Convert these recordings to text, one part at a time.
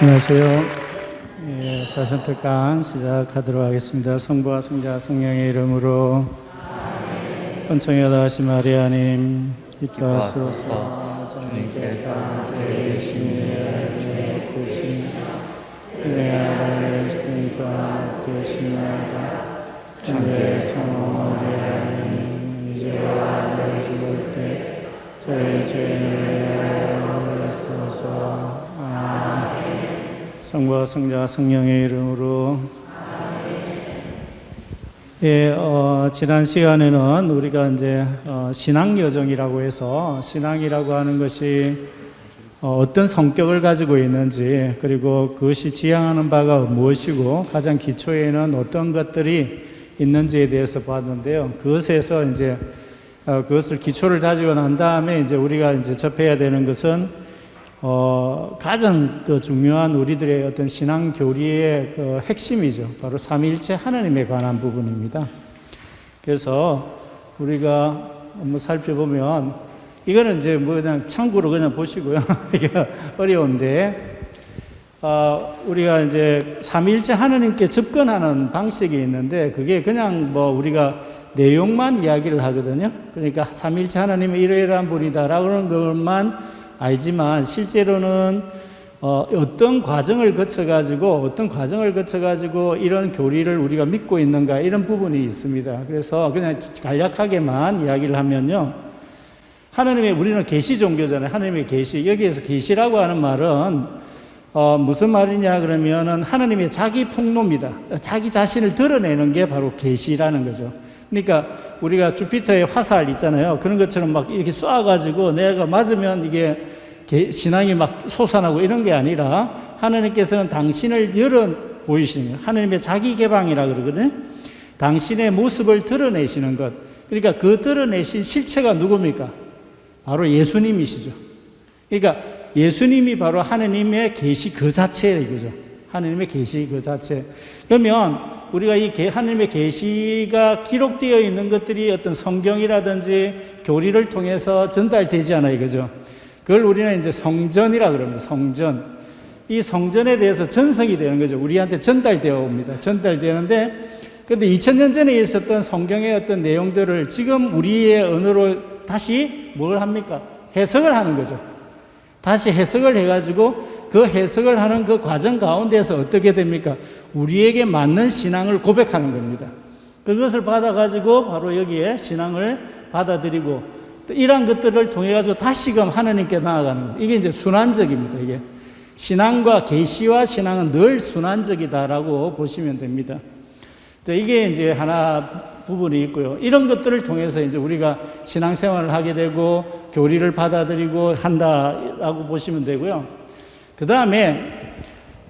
안녕하세요. 사선특강 시작하도록 하겠습니다. 성부와 성자 성령의 이름으로. 은총에 다하신 마리아님, 기뻐하소서. 주님께서 함께 계시니 뜻이 이제야 그리스도인 또한 되시나이다. 주의 성모 마리아님, 이제와 저희 죽을 때 저희 죄인을 위하여 애쓰소서. 아멘. 성부와 성자 성령의 이름으로. 지난 시간에는 우리가 이제 신앙 여정이라고 해서, 신앙이라고 하는 것이 어떤 성격을 가지고 있는지, 그리고 그것이 지향하는 바가 무엇이고 가장 기초에는 어떤 것들이 있는지에 대해서 봤는데요. 그것에서 이제 그것을 기초를 다지고 난 다음에 이제 우리가 이제 접해야 되는 것은 가장 중요한 우리들의 어떤 신앙 교리의 핵심이죠. 바로 삼위일체 하나님에 관한 부분입니다. 그래서 우리가 한번 살펴보면, 이거는 이제 그냥 참고로 그냥 보시고요. 이게 어려운데, 우리가 이제 삼위일체 하나님께 접근하는 방식이 있는데, 그게 그냥 우리가 내용만 이야기를 하거든요. 그러니까 삼위일체 하나님은 이러이러한 분이다라고 하는 것만 알지만, 실제로는 어떤 과정을 거쳐가지고 이런 교리를 우리가 믿고 있는가, 이런 부분이 있습니다. 그래서 그냥 간략하게만 이야기를 하면요, 우리는 계시 종교잖아요. 하나님의 계시. 여기에서 계시라고 하는 말은 무슨 말이냐 그러면은 하나님의 자기 폭로입니다. 자기 자신을 드러내는 게 바로 계시라는 거죠. 그러니까 우리가 주피터의 화살 있잖아요. 그런 것처럼 막 이렇게 쏴가지고 내가 맞으면 이게 신앙이 막 솟아나고 이런 게 아니라, 하나님께서는 당신을 열어 보이시는 거예요. 하나님의 자기 개방이라 그러거든요. 당신의 모습을 드러내시는 것. 그러니까 그 드러내신 실체가 누굽니까? 바로 예수님이시죠. 그러니까 예수님이 바로 하나님의 계시 그 자체예요, 이거죠. 하나님의 계시 그 자체. 그러면 우리가 이 하나님의 계시가 기록되어 있는 것들이 어떤 성경이라든지 교리를 통해서 전달되지 않아요, 그죠? 그걸 우리는 이제 성전이라 그럽니다. 성전. 이 성전에 대해서 전성이 되는 거죠. 우리한테 전달되어 옵니다. 전달되는데, 근데 2000년 전에 있었던 성경의 어떤 내용들을 지금 우리의 언어로 다시 뭘 합니까? 해석을 하는 거죠. 다시 해석을 해가지고 그 해석을 하는 그 과정 가운데서 어떻게 됩니까? 우리에게 맞는 신앙을 고백하는 겁니다. 그것을 받아가지고 바로 여기에 신앙을 받아들이고, 또 이러한 것들을 통해가지고 다시금 하나님께 나아가는 거예요. 이게 이제 순환적입니다. 이게 신앙과 계시와 신앙은 늘 순환적이다라고 보시면 됩니다. 이게 이제 하나 부분이 있고요. 이런 것들을 통해서 이제 우리가 신앙생활을 하게 되고 교리를 받아들이고 한다라고 보시면 되고요. 그 다음에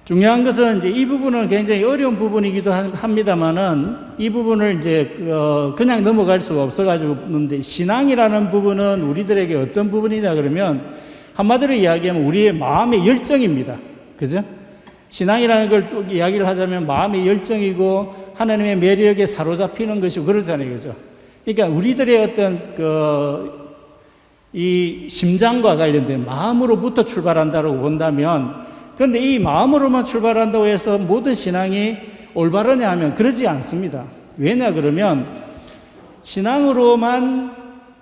중요한 것은 이제 이 부분은 굉장히 어려운 부분이기도 합니다만은, 이 부분을 이제 그냥 넘어갈 수가 없어가지고 있는데, 신앙이라는 부분은 우리들에게 어떤 부분이냐 그러면, 한마디로 이야기하면 우리의 마음의 열정입니다. 그죠? 신앙이라는 걸 또 이야기를 하자면 마음의 열정이고 하나님의 매력에 사로잡히는 것이고 그러잖아요. 그죠? 그러니까 우리들의 어떤 이 심장과 관련된 마음으로부터 출발한다고 본다면, 그런데 이 마음으로만 출발한다고 해서 모든 신앙이 올바르냐 하면 그러지 않습니다. 왜냐 그러면,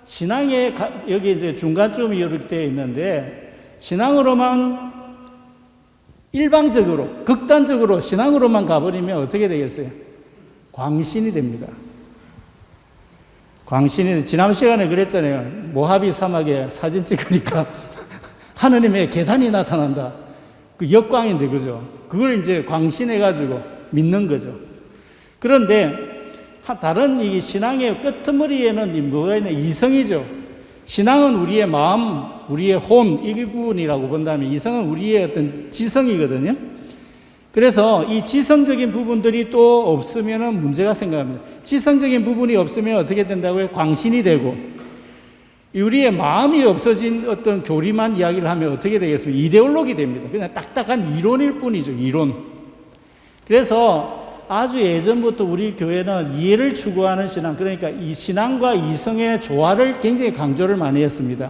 신앙에 여기 이제 중간쯤 이렇게 되어 있는데, 신앙으로만 일방적으로, 극단적으로 신앙으로만 가버리면 어떻게 되겠어요? 광신이 됩니다. 지난 시간에 그랬잖아요. 모하비 사막에 사진 찍으니까 하느님의 계단이 나타난다. 그 역광인데, 그죠? 그걸 이제 광신해가지고 믿는 거죠. 그런데 다른 이 신앙의 끄트머리에는 뭐가 있냐? 이성이죠. 신앙은 우리의 마음, 우리의 혼, 이 부분이라고 본다면, 이성은 우리의 어떤 지성이거든요. 그래서 이 지성적인 부분들이 또 없으면 문제가 생깁니다. 지성적인 부분이 없으면 어떻게 된다고요? 광신이 되고, 우리의 마음이 없어진 어떤 교리만 이야기를 하면 어떻게 되겠습니까? 이데올로기 됩니다. 그냥 딱딱한 이론일 뿐이죠, 이론. 그래서 아주 예전부터 우리 교회는 이해를 추구하는 신앙, 그러니까 이 신앙과 이성의 조화를 굉장히 강조를 많이 했습니다.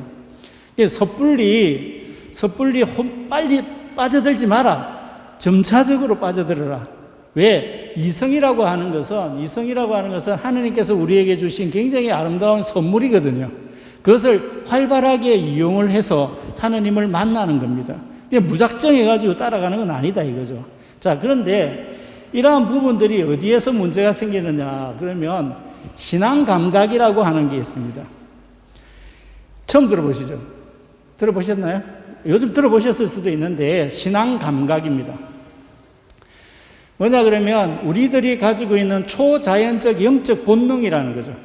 섣불리 빨리 빠져들지 마라. 점차적으로 빠져들어라. 왜? 이성이라고 하는 것은 하느님께서 우리에게 주신 굉장히 아름다운 선물이거든요. 그것을 활발하게 이용을 해서 하느님을 만나는 겁니다. 무작정 해가지고 따라가는 건 아니다 이거죠. 자, 그런데 이러한 부분들이 어디에서 문제가 생기느냐 그러면 신앙 감각이라고 하는 게 있습니다. 처음 들어보시죠? 들어보셨나요? 요즘 들어보셨을 수도 있는데 신앙 감각입니다. 뭐냐 그러면 우리들이 가지고 있는 초자연적 영적 본능이라는 거죠.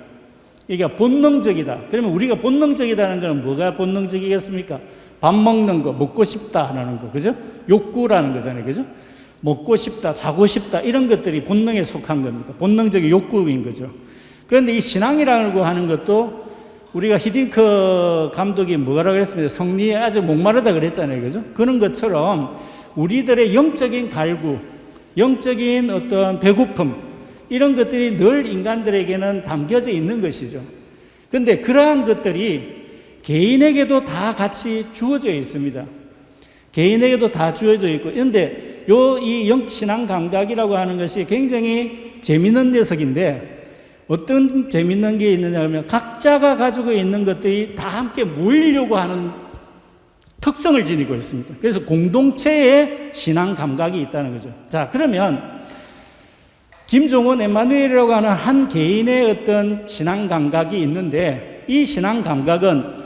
이게 본능적이다. 그러면 우리가 본능적이다는 것은 뭐가 본능적이겠습니까? 밥 먹는 거, 먹고 싶다 하는 거, 그죠? 욕구라는 거잖아요, 그죠? 먹고 싶다, 자고 싶다 이런 것들이 본능에 속한 겁니다. 본능적인 욕구인 거죠. 그런데 이 신앙이라고 하는 것도 우리가 히딩크 감독이 뭐라고 그랬습니다. 성리에 아주 목마르다 그랬잖아요, 그죠? 그런 것처럼 우리들의 영적인 갈구, 영적인 어떤 배고픔 이런 것들이 늘 인간들에게는 담겨져 있는 것이죠. 그런데 그러한 것들이 개인에게도 다 같이 주어져 있습니다. 개인에게도 다 주어져 있고, 그런데 이 신앙 감각이라고 하는 것이 굉장히 재밌는 녀석인데 어떤 재밌는 게 있느냐 하면 각자가 가지고 있는 것들이 다 함께 모이려고 하는 특성을 지니고 있습니다. 그래서 공동체의 신앙 감각이 있다는 거죠. 자, 그러면 김종원 엠마누엘이라고 하는 한 개인의 어떤 신앙 감각이 있는데 이 신앙 감각은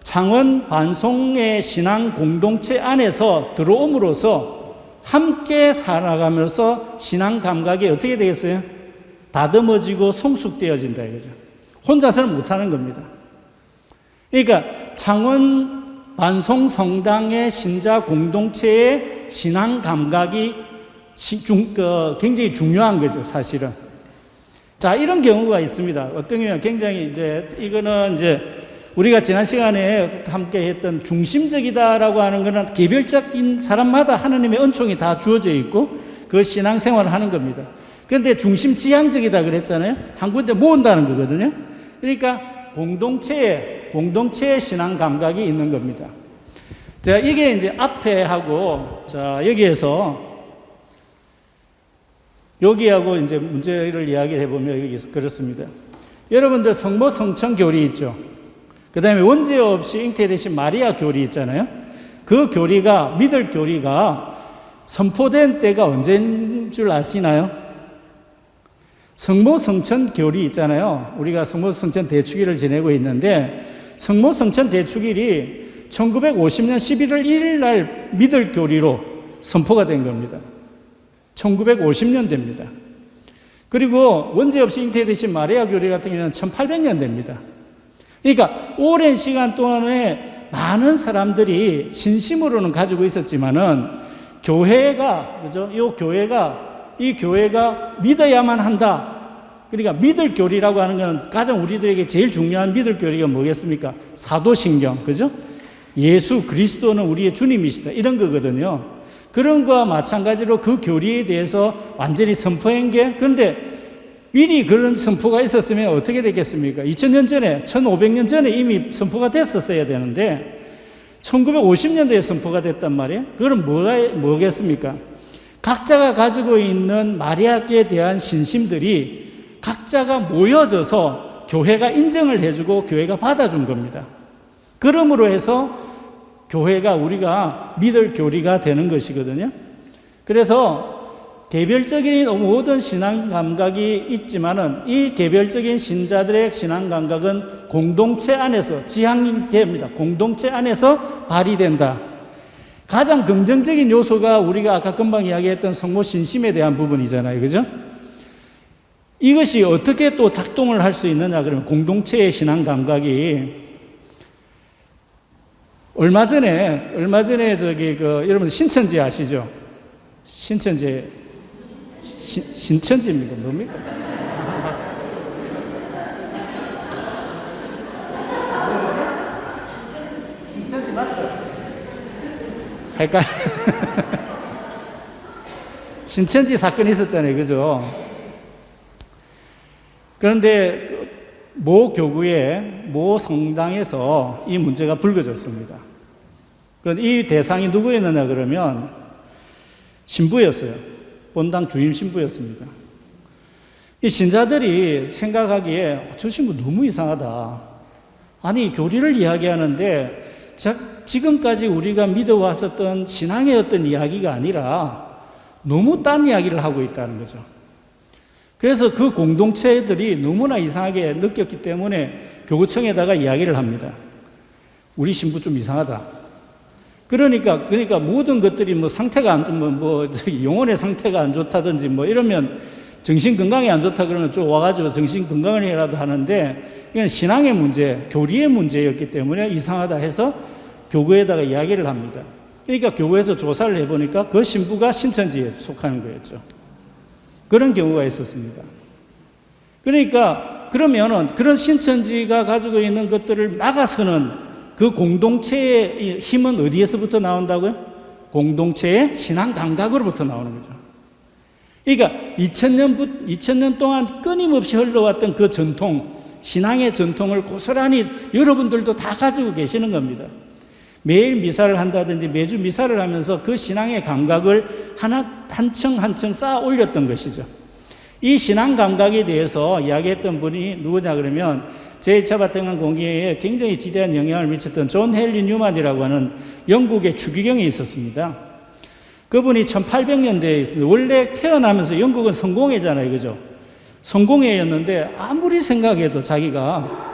창원 반송의 신앙 공동체 안에서 들어옴으로써 함께 살아가면서 신앙 감각이 어떻게 되겠어요? 다듬어지고 성숙되어진다 이거죠. 혼자서는 못하는 겁니다. 그러니까 창원 반송 성당의 신자 공동체의 신앙 감각이 굉장히 중요한 거죠, 사실은. 자, 이런 경우가 있습니다. 어떤 경우는 굉장히 이거는 우리가 지난 시간에 함께 했던 중심적이다라고 하는 것은 개별적인 사람마다 하나님의 은총이 다 주어져 있고 그 신앙생활을 하는 겁니다. 그런데 중심지향적이다 그랬잖아요. 한 군데 모은다는 거거든요. 그러니까 공동체의 신앙 감각이 있는 겁니다. 자, 이게 앞에 하고, 자, 여기하고 문제를 이야기를 해보면 여기서 그렇습니다. 여러분들 성모 성천 교리 있죠? 그 다음에 원죄 없이 잉태되신 마리아 교리 있잖아요. 그 교리가, 믿을 교리가 선포된 때가 언제인 줄 아시나요? 성모 성천 교리 있잖아요. 우리가 성모 성천 대축일을 지내고 있는데 성모 성천 대축일이 1950년 11월 1일 날 믿을 교리로 선포가 된 겁니다. 1950년 됩니다. 그리고 원죄 없이 잉태되신 마리아 교리 같은 경우는 1800년 됩니다. 그러니까 오랜 시간 동안에 많은 사람들이 진심으로는 가지고 있었지만은 교회가, 그죠? 이 교회가 믿어야만 한다. 그러니까 믿을 교리라고 하는 것은 가장 우리들에게 제일 중요한 믿을 교리가 뭐겠습니까? 사도신경, 그죠? 예수 그리스도는 우리의 주님이시다. 이런 거거든요. 그런 거와 마찬가지로 그 교리에 대해서 완전히 선포한 게, 그런데 미리 그런 선포가 있었으면 어떻게 됐겠습니까? 2000년 전에, 1500년 전에 이미 선포가 됐었어야 되는데 1950년대에 선포가 됐단 말이에요. 그럼 뭐겠습니까? 각자가 가지고 있는 마리아께 대한 신심들이 각자가 모여져서 교회가 인정을 해주고 교회가 받아준 겁니다. 그러므로 해서 교회가 우리가 믿을 교리가 되는 것이거든요. 그래서 개별적인 모든 신앙 감각이 있지만은 이 개별적인 신자들의 신앙 감각은 공동체 안에서 지향됩니다. 공동체 안에서 발휘된다. 가장 긍정적인 요소가 우리가 아까 금방 이야기했던 성모 신심에 대한 부분이잖아요. 그죠? 이것이 어떻게 또 작동을 할 수 있느냐 그러면 공동체의 신앙 감각이 얼마 전에 여러분 신천지 아시죠? 신천지입니까? 뭡니까? 신천지 맞죠? 헷갈려. 신천지 사건이 있었잖아요. 그죠? 그런데 모 교구의 모 성당에서 이 문제가 불거졌습니다. 이 대상이 누구였느냐 그러면 신부였어요. 본당 주임 신부였습니다. 이 신자들이 생각하기에 저 신부 너무 이상하다. 아니, 교리를 이야기하는데 지금까지 우리가 믿어왔었던 신앙의 어떤 이야기가 아니라 너무 딴 이야기를 하고 있다는 거죠. 그래서 그 공동체들이 너무나 이상하게 느꼈기 때문에 교구청에다가 이야기를 합니다. 우리 신부 좀 이상하다. 그러니까 모든 것들이 뭐 상태가 영혼의 상태가 안 좋다든지 뭐 이러면 정신 건강이 안 좋다 그러면 좀 와가지고 정신 건강을 해라도 하는데 이건 신앙의 문제, 교리의 문제였기 때문에 이상하다 해서 교구에다가 이야기를 합니다. 그러니까 교구에서 조사를 해보니까 그 신부가 신천지에 속하는 거였죠. 그런 경우가 있었습니다. 그러니까 그러면은 그런 신천지가 가지고 있는 것들을 막아서는 그 공동체의 힘은 어디에서부터 나온다고요? 공동체의 신앙 감각으로부터 나오는 거죠. 그러니까 2000년 동안 끊임없이 흘러왔던 그 전통, 신앙의 전통을 고스란히 여러분들도 다 가지고 계시는 겁니다. 매일 미사를 한다든지 매주 미사를 하면서 그 신앙의 감각을 한 층 쌓아 올렸던 것이죠. 이 신앙 감각에 대해서 이야기했던 분이 누구냐 그러면 제2차 바탕한 공기에 굉장히 지대한 영향을 미쳤던 존 헨리 뉴만이라고 하는 영국의 추기경이 있었습니다. 그분이 1800년대에 있습니다. 원래 태어나면서 영국은 성공회잖아요. 그죠? 성공회였는데 아무리 생각해도 자기가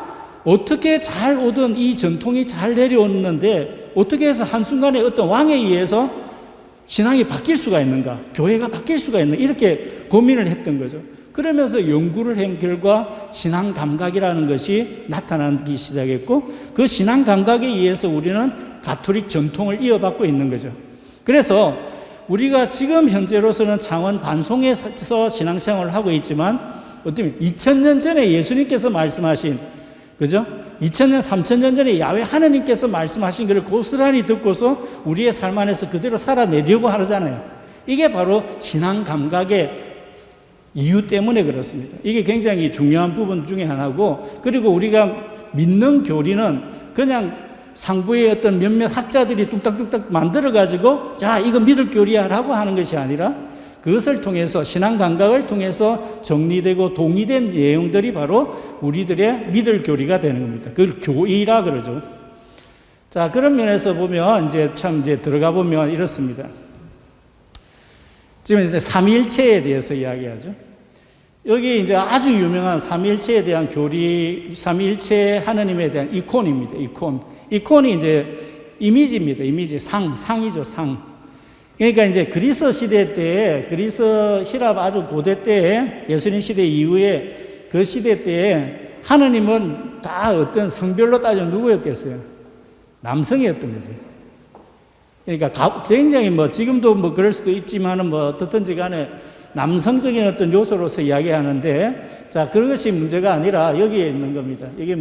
어떻게 잘 오던 이 전통이 잘 내려오는데 어떻게 해서 한순간에 어떤 왕에 의해서 신앙이 바뀔 수가 있는가? 교회가 바뀔 수가 있는가? 이렇게 고민을 했던 거죠. 그러면서 연구를 한 결과 신앙 감각이라는 것이 나타나기 시작했고 그 신앙 감각에 의해서 우리는 가톨릭 전통을 이어받고 있는 거죠. 그래서 우리가 지금 현재로서는 창원 반송에서 신앙생활을 하고 있지만 어떻게 2000년 전에 예수님께서 말씀하신 그죠? 2000년, 3000년 전에 야훼 하나님께서 말씀하신 것을 고스란히 듣고서 우리의 삶 안에서 그대로 살아내려고 하잖아요. 이게 바로 신앙 감각의 이유 때문에 그렇습니다. 이게 굉장히 중요한 부분 중에 하나고 그리고 우리가 믿는 교리는 그냥 상부의 어떤 몇몇 학자들이 뚝딱뚝딱 만들어가지고 자 이거 믿을 교리야 라고 하는 것이 아니라 그것을 통해서 신앙 감각을 통해서 정리되고 동의된 내용들이 바로 우리들의 믿을 교리가 되는 겁니다. 그걸 교의라 그러죠. 자, 그런 면에서 보면 이제 들어가 보면 이렇습니다. 지금 이제 삼위일체에 대해서 이야기하죠. 여기 이제 아주 유명한 삼위일체에 대한 교리, 삼위일체 하느님에 대한 이콘입니다. 이콘이 이제 이미지입니다. 이미지, 상이죠, 상. 그러니까 이제 그리스 시대 때, 그리스 신랍 아주 고대 때에 예수님 시대 이후에 그 시대 때에 하느님은 다 어떤 성별로 따지면 누구였겠어요? 남성이었던 거죠. 그러니까 굉장히 지금도 그럴 수도 있지만은 어떻든지 간에 남성적인 어떤 요소로서 이야기하는데 자, 그것이 문제가 아니라 여기에 있는 겁니다. 이게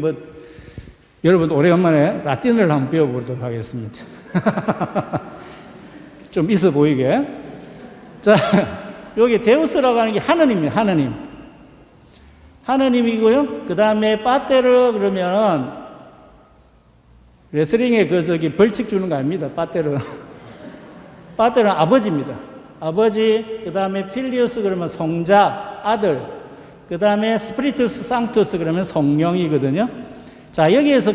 여러분 오래간만에 라틴어를 한번 배워보도록 하겠습니다. 좀 있어 보이게. 자, 여기 데우스라고 하는 게 하느님이에요, 하느님. 하느님이고요. 그 다음에 빠테르 그러면은 레슬링에 벌칙 주는 거 아닙니다, 빠테르. 빠테르는 아버지입니다. 아버지, 그 다음에 필리우스 그러면 성자, 아들. 그 다음에 스피리투스 상투스 그러면 성령이거든요. 자, 여기에서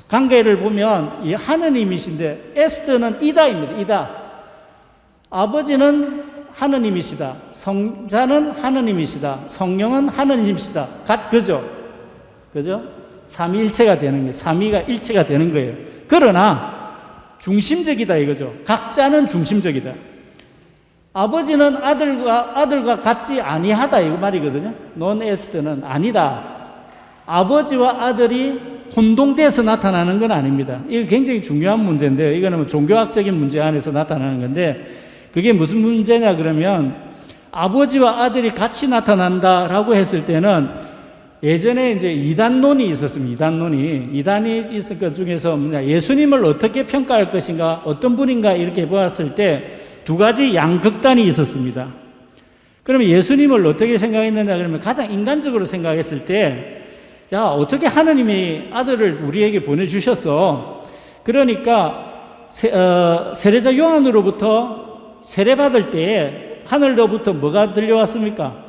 관계를 보면 이 하느님이신데 에스더는 이다입니다. 이다. 아버지는 하느님이시다. 성자는 하느님이시다. 성령은 하느님이시다. 그죠? 그죠? 삼위일체가 되는 거예요. 삼위가 일체가 되는 거예요. 그러나 중심적이다 이거죠. 각자는 중심적이다. 아버지는 아들과 같지 아니하다 이거 말이거든요. 논 에스더는 아니다. 아버지와 아들이 혼동돼서 나타나는 건 아닙니다. 이거 굉장히 중요한 문제인데요. 이거는 종교학적인 문제 안에서 나타나는 건데 그게 무슨 문제냐 그러면 아버지와 아들이 같이 나타난다라고 했을 때는 예전에 이제 이단론이 있었습니다. 이단이 있을 것 중에서 예수님을 어떻게 평가할 것인가, 어떤 분인가 이렇게 보았을 때 두 가지 양극단이 있었습니다. 그러면 예수님을 어떻게 생각했느냐 그러면 가장 인간적으로 생각했을 때 야, 어떻게 하느님이 아들을 우리에게 보내주셨어? 그러니까 세례자 요한으로부터 세례받을 때 하늘로부터 뭐가 들려왔습니까?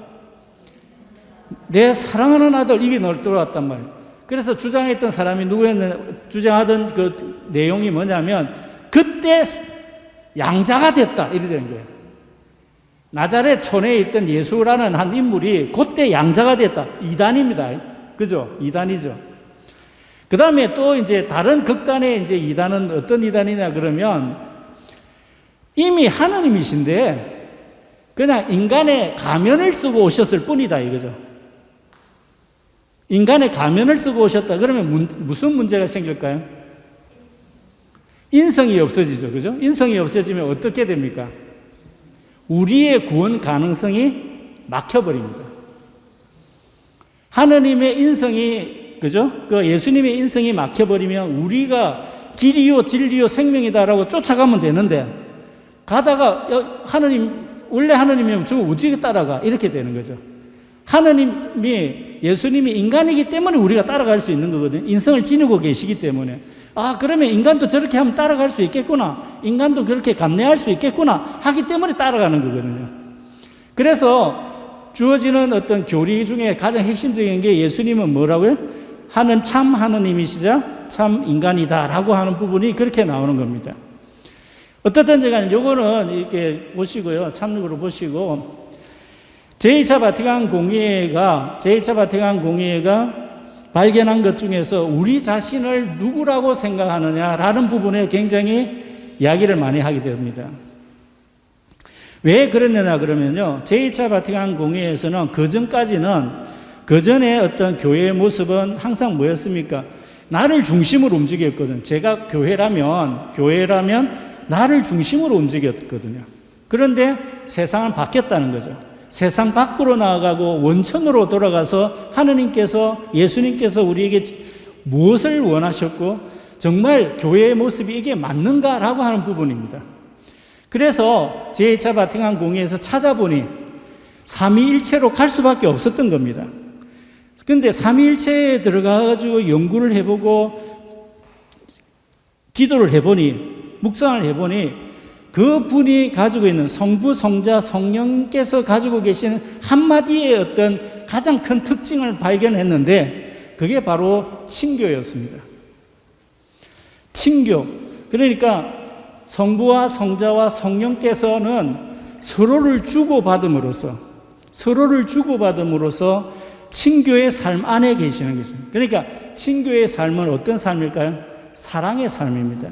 내 사랑하는 아들, 이게 들어왔단 말이에요. 그래서 주장했던 사람이 누구였느냐, 주장하던 그 내용이 뭐냐면, 그때 양자가 됐다, 이래 되는 거예요. 나자렛 촌에 있던 예수라는 한 인물이 그때 양자가 됐다. 이단입니다. 그죠? 이단이죠. 그 다음에 또 이제 다른 극단의 이제 이단은 어떤 이단이냐 그러면, 이미 하느님이신데 그냥 인간의 가면을 쓰고 오셨을 뿐이다, 이거죠. 인간의 가면을 쓰고 오셨다. 그러면 무슨 문제가 생길까요? 인성이 없어지죠. 그죠? 인성이 없어지면 어떻게 됩니까? 우리의 구원 가능성이 막혀버립니다. 하느님의 인성이, 그죠? 그 예수님의 인성이 막혀버리면 우리가 길이요, 진리요, 생명이다라고 쫓아가면 되는데, 가다가 원래 하느님이면 저 어떻게 따라가? 이렇게 되는 거죠. 예수님이 인간이기 때문에 우리가 따라갈 수 있는 거거든요. 인성을 지니고 계시기 때문에. 아, 그러면 인간도 저렇게 하면 따라갈 수 있겠구나. 인간도 그렇게 감내할 수 있겠구나. 하기 때문에 따라가는 거거든요. 그래서 주어지는 어떤 교리 중에 가장 핵심적인 게 예수님은 뭐라고요? 참 하느님이시자 참 인간이다라고 하는 부분이 그렇게 나오는 겁니다. 어떻든지 간에 요거는 이렇게 보시고요. 참고로 보시고, 제2차 바티칸 공의회가 발견한 것 중에서 우리 자신을 누구라고 생각하느냐라는 부분에 굉장히 이야기를 많이 하게 됩니다. 왜 그랬느냐 그러면요, 제2차 바티칸 공의회에서는 그전에 어떤 교회의 모습은 항상 뭐였습니까? 나를 중심으로 움직였거든요. 제가 교회라면 나를 중심으로 움직였거든요. 그런데 세상은 바뀌었다는 거죠. 세상 밖으로 나아가고 원천으로 돌아가서 하느님께서, 예수님께서 우리에게 무엇을 원하셨고 정말 교회의 모습이 이게 맞는가라고 하는 부분입니다. 그래서 제2차 바티칸 공의회에서 찾아보니 삼위일체로 갈 수밖에 없었던 겁니다. 근데 삼위일체에 들어가가지고 연구를 해보고 기도를 해보니, 묵상을 해보니 그분이 가지고 있는 성부, 성자, 성령께서 가지고 계시는 한마디의 어떤 가장 큰 특징을 발견했는데 그게 바로 친교였습니다. 친교. 그러니까 성부와 성자와 성령께서는 서로를 주고받음으로써 친교의 삶 안에 계시는 것입니다. 그러니까 친교의 삶은 어떤 삶일까요? 사랑의 삶입니다.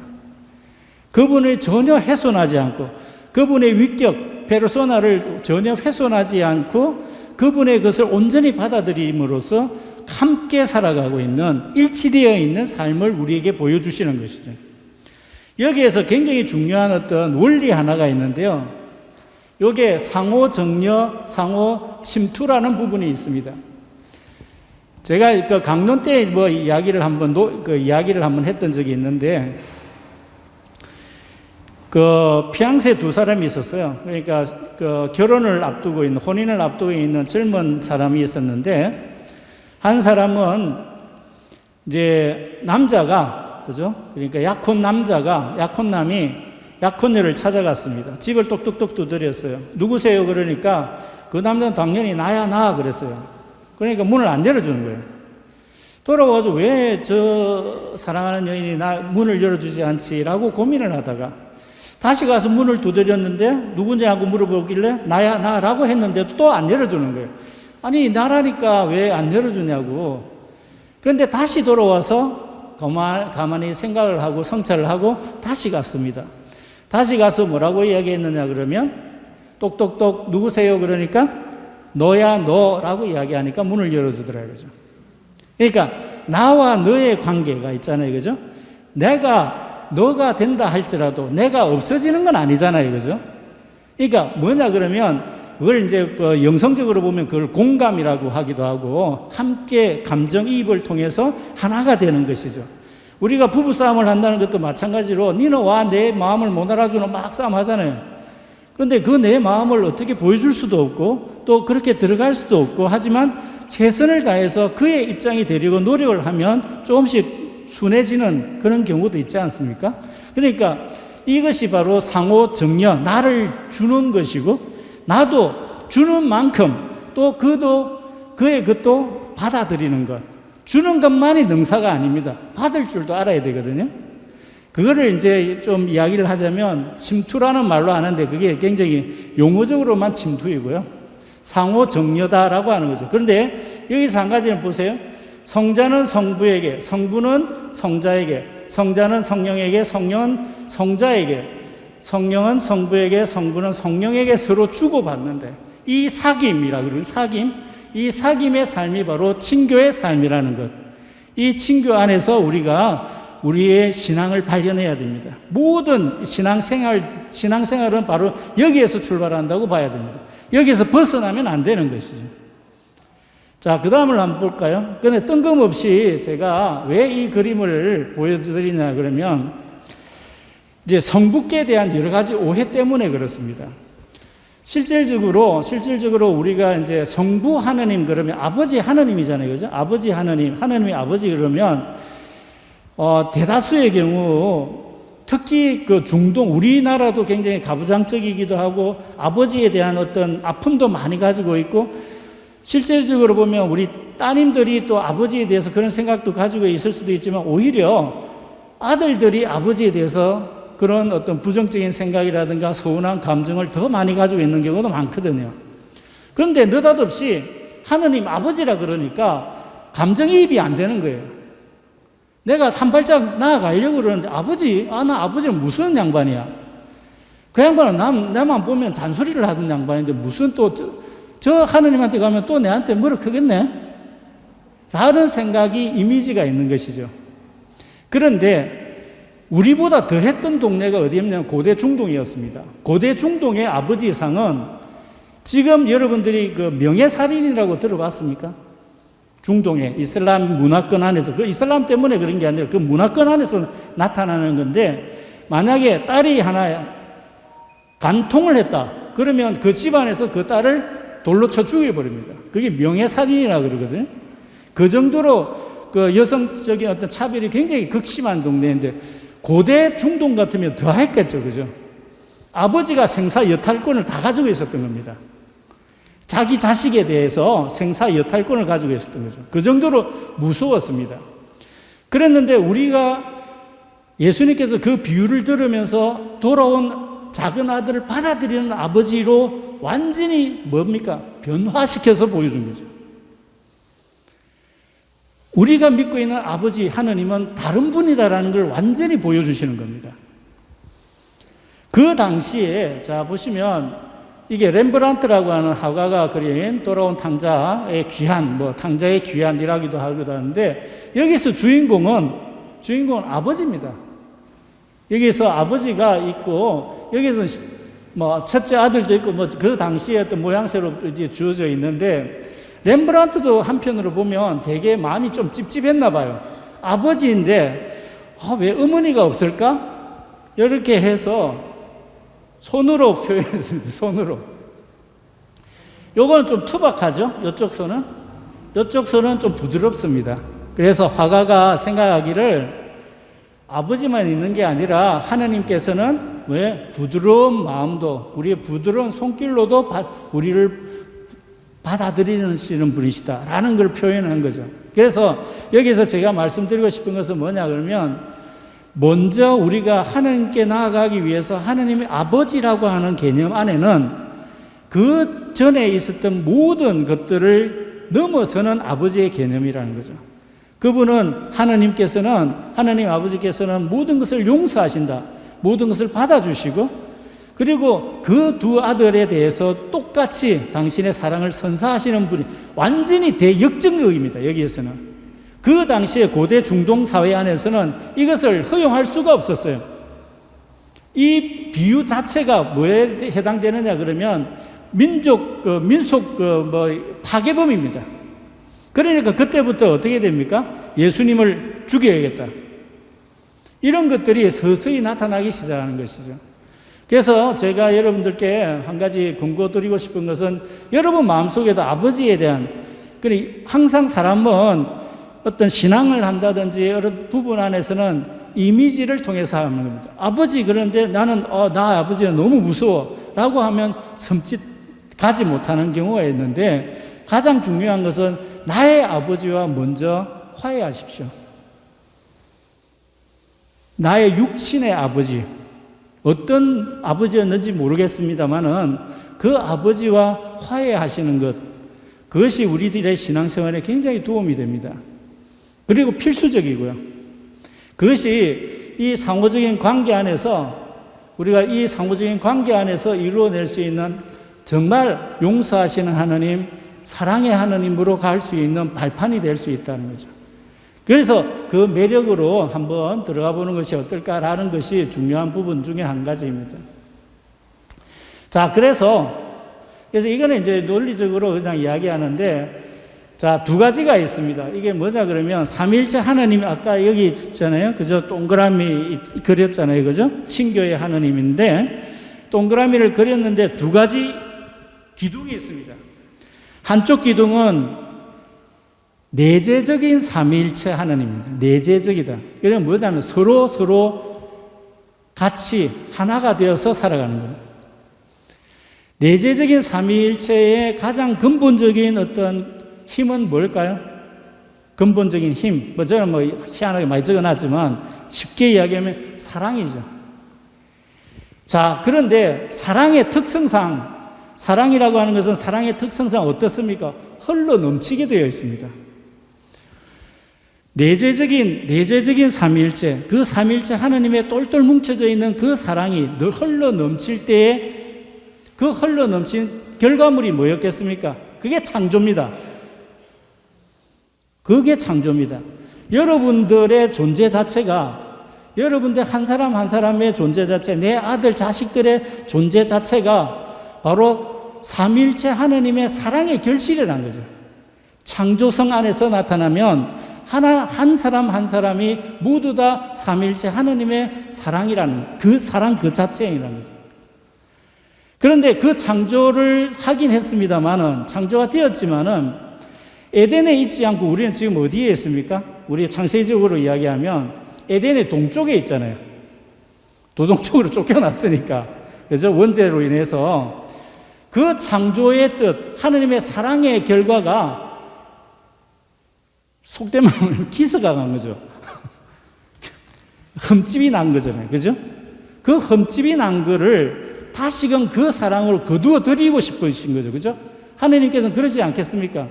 그분을 전혀 훼손하지 않고, 그분의 위격, 페르소나를 전혀 훼손하지 않고 그분의 것을 온전히 받아들임으로써 함께 살아가고 있는, 일치되어 있는 삶을 우리에게 보여주시는 것이죠. 여기에서 굉장히 중요한 어떤 원리 하나가 있는데요. 이게 상호정려, 상호침투라는 부분이 있습니다. 제가 그 강론 때 이야기를 한번 했던 적이 있는데, 피앙세 두 사람이 있었어요. 그러니까 혼인을 앞두고 있는 젊은 사람이 있었는데, 한 사람은 이제 남자가, 그죠? 그러니까 약혼남이 약혼녀를 찾아갔습니다. 집을 똑똑똑 두드렸어요. 누구세요? 그러니까 그 남자는 당연히 나야 그랬어요. 그러니까 문을 안 열어주는 거예요. 돌아와서 왜 저 사랑하는 여인이 문을 열어주지 않지라고 고민을 하다가 다시 가서 문을 두드렸는데 누군지 하고 물어보길래 나라고 했는데도 또 안 열어주는 거예요. 아니, 나라니까 왜 안 열어주냐고. 그런데 다시 돌아와서 가만히 생각을 하고 성찰을 하고 다시 갔습니다. 다시 가서 뭐라고 이야기했느냐 그러면, 똑똑똑 누구세요? 그러니까 너야 너라고 이야기하니까 문을 열어주더라, 그죠? 그러니까 나와 너의 관계가 있잖아요, 그죠? 너가 된다 할지라도 내가 없어지는 건 아니잖아요, 그죠? 그러니까 뭐냐 그러면 그걸 이제 영성적으로 보면 그걸 공감이라고 하기도 하고, 함께 감정이입을 통해서 하나가 되는 것이죠. 우리가 부부싸움을 한다는 것도 마찬가지로 니는 와 내 마음을 못 알아주는 막 싸움하잖아요. 그런데 그 내 마음을 어떻게 보여줄 수도 없고 또 그렇게 들어갈 수도 없고, 하지만 최선을 다해서 그의 입장이 되려고 노력을 하면 조금씩 순해지는 그런 경우도 있지 않습니까? 그러니까 이것이 바로 상호 정려, 나를 주는 것이고 나도 주는 만큼 또 그의 것도 받아들이는 것. 주는 것만이 능사가 아닙니다. 받을 줄도 알아야 되거든요. 그거를 이제 좀 이야기를 하자면 침투라는 말로 하는데 그게 굉장히 용어적으로만 침투이고요. 상호 정려다라고 하는 거죠. 그런데 여기서 한 가지는 보세요. 성자는 성부에게, 성부는 성자에게, 성자는 성령에게, 성령은 성자에게, 성령은 성부에게, 성부는 성령에게 서로 주고받는데 이 사귐이라 그러는 사귐, 이 사귐의 삶이 바로 친교의 삶이라는 것. 이 친교 안에서 우리가 우리의 신앙을 발견해야 됩니다. 모든 신앙생활은 바로 여기에서 출발한다고 봐야 됩니다. 여기에서 벗어나면 안 되는 것이죠. 자, 그 다음을 한번 볼까요? 근데 뜬금없이 제가 왜 이 그림을 보여드리냐 그러면 이제 성부께 대한 여러 가지 오해 때문에 그렇습니다. 실질적으로 우리가 이제 성부 하느님 그러면 아버지 하느님이잖아요. 그죠? 아버지 하느님, 하느님이 아버지 그러면 대다수의 경우 특히 그 중동, 우리나라도 굉장히 가부장적이기도 하고 아버지에 대한 어떤 아픔도 많이 가지고 있고 실질적으로 보면 우리 따님들이 또 아버지에 대해서 그런 생각도 가지고 있을 수도 있지만 오히려 아들들이 아버지에 대해서 그런 어떤 부정적인 생각이라든가 서운한 감정을 더 많이 가지고 있는 경우도 많거든요. 그런데 느닷없이 하느님 아버지라 그러니까 감정이입이 안 되는 거예요. 내가 한 발짝 나아가려고 그러는데 나 아버지는 무슨 양반이야. 그 양반은 나만 보면 잔소리를 하던 양반인데 무슨 또 저 하느님한테 가면 또 내한테 뭐를 크겠네? 라는 생각이 이미지가 있는 것이죠. 그런데 우리보다 더 했던 동네가 어디였냐면 고대 중동이었습니다. 고대 중동의 아버지 상은 지금 여러분들이 그 명예살인이라고 들어봤습니까? 중동의 이슬람 문화권 안에서, 그 이슬람 때문에 그런 게 아니라 그 문화권 안에서 나타나는 건데 만약에 딸이 하나 간통을 했다. 그러면 그 집안에서 그 딸을 돌로 쳐 죽여버립니다. 그게 명예살인이라고 그러거든요. 그 정도로 그 여성적인 어떤 차별이 굉장히 극심한 동네인데 고대 중동 같으면 더 했겠죠. 그죠? 아버지가 생사 여탈권을 다 가지고 있었던 겁니다. 자기 자식에 대해서 생사 여탈권을 가지고 있었던 거죠. 그 정도로 무서웠습니다. 그랬는데 우리가 예수님께서 그 비유를 들으면서 돌아온 작은 아들을 받아들이는 아버지로 완전히 뭡니까? 변화시켜서 보여준 거죠. 우리가 믿고 있는 아버지 하느님은 다른 분이다라는 걸 완전히 보여주시는 겁니다. 그 당시에 자 보시면 이게 렘브란트라고 하는 화가가 그린 돌아온 탕자의 귀한, 탕자의 귀한이라기도 하는데 여기서 주인공은 아버지입니다. 여기서 아버지가 있고 여기서 첫째 아들도 있고 그 당시에 어떤 모양새로 이제 주어져 있는데 렘브란트도 한편으로 보면 되게 마음이 좀 찝찝했나 봐요. 아버지인데 왜 어머니가 없을까? 이렇게 해서 손으로 표현했습니다. 손으로. 요거는 좀 투박하죠? 이쪽 손은 좀 부드럽습니다. 그래서 화가가 생각하기를 아버지만 있는 게 아니라 하나님께서는 왜 부드러운 마음도 우리의 부드러운 손길로도 우리를 받아들이시는 분이시다라는 걸 표현한 거죠. 그래서 여기서 제가 말씀드리고 싶은 것은 뭐냐 그러면 먼저 우리가 하나님께 나아가기 위해서 하나님의 아버지라고 하는 개념 안에는 그 전에 있었던 모든 것들을 넘어서는 아버지의 개념이라는 거죠. 그분은 하나님 아버지께서는 모든 것을 용서하신다. 모든 것을 받아주시고 그리고 그 두 아들에 대해서 똑같이 당신의 사랑을 선사하시는 분이 완전히 대역전극입니다. 여기에서는. 그 당시에 고대 중동 사회 안에서는 이것을 허용할 수가 없었어요. 이 비유 자체가 뭐에 해당되느냐 그러면 민속 파괴범입니다. 그러니까 그때부터 어떻게 됩니까? 예수님을 죽여야겠다. 이런 것들이 서서히 나타나기 시작하는 것이죠. 그래서 제가 여러분들께 한 가지 권고 드리고 싶은 것은 여러분 마음속에도 아버지에 대한, 항상 사람은 어떤 신앙을 한다든지 이런 부분 안에서는 이미지를 통해서 하는 겁니다. 아버지, 그런데 나는 나 아버지가 너무 무서워 라고 하면 섬짓 가지 못하는 경우가 있는데, 가장 중요한 것은 나의 아버지와 먼저 화해하십시오. 나의 육신의 아버지, 어떤 아버지였는지 모르겠습니다만은 그 아버지와 화해하시는 것, 그것이 우리들의 신앙생활에 굉장히 도움이 됩니다. 그리고 필수적이고요. 그것이 이 상호적인 관계 안에서, 우리가 이 상호적인 관계 안에서 이루어낼 수 있는 정말 용서하시는 하나님, 사랑의 하나님으로 갈 수 있는 발판이 될 수 있다는 거죠. 그래서 그 매력으로 한번 들어가 보는 것이 어떨까라는 것이 중요한 부분 중에 한 가지입니다. 자, 그래서 이거는 이제 논리적으로 그냥 이야기하는데, 자, 두 가지가 있습니다. 이게 뭐냐 그러면, 삼위일체 하나님, 아까 여기 있잖아요. 그죠? 동그라미 그렸잖아요. 그죠? 친교의 하나님인데, 동그라미를 그렸는데 두 가지 기둥이 있습니다. 한쪽 기둥은 내재적인 삼위일체 하나님입니다. 내재적이다. 그러면 뭐냐면 서로 같이 하나가 되어서 살아가는 거예요. 내재적인 삼위일체의 가장 근본적인 어떤 힘은 뭘까요? 근본적인 힘. 저는 희한하게 많이 적어놨지만 쉽게 이야기하면 사랑이죠. 자, 그런데 사랑의 특성상, 사랑이라고 하는 것은 사랑의 특성상 어떻습니까? 흘러 넘치게 되어 있습니다. 내재적인 삼위일체, 그 삼위일체 하나님의 똘똘 뭉쳐져 있는 그 사랑이 늘 흘러 넘칠 때에 그 흘러 넘친 결과물이 뭐였겠습니까? 그게 창조입니다. 그게 창조입니다. 여러분들의 존재 자체가, 여러분들 한 사람 한 사람의 존재 자체, 내 아들 자식들의 존재 자체가 바로 삼위일체 하나님의 사랑의 결실이라는 거죠. 창조성 안에서 나타나면 한 사람 한 사람이 모두 다 삼위일체 하나님의 사랑이라는, 그 사랑 그 자체이라는 거죠. 그런데 그 창조를 하긴 했습니다만은, 창조가 되었지만은 에덴에 있지 않고 우리는 지금 어디에 있습니까? 우리 창세기적으로 이야기하면 에덴의 동쪽에 있잖아요. 도동쪽으로 쫓겨났으니까. 그죠? 원죄로 인해서 그 창조의 뜻, 하나님의 사랑의 결과가 속된 말로 기스가 간 거죠. 흠집이 난 거잖아요. 그죠? 그 흠집이 난 거를 다시금 그 사랑으로 거두어 드리고 싶으신 거죠. 그죠? 하나님께서는 그러지 않겠습니까?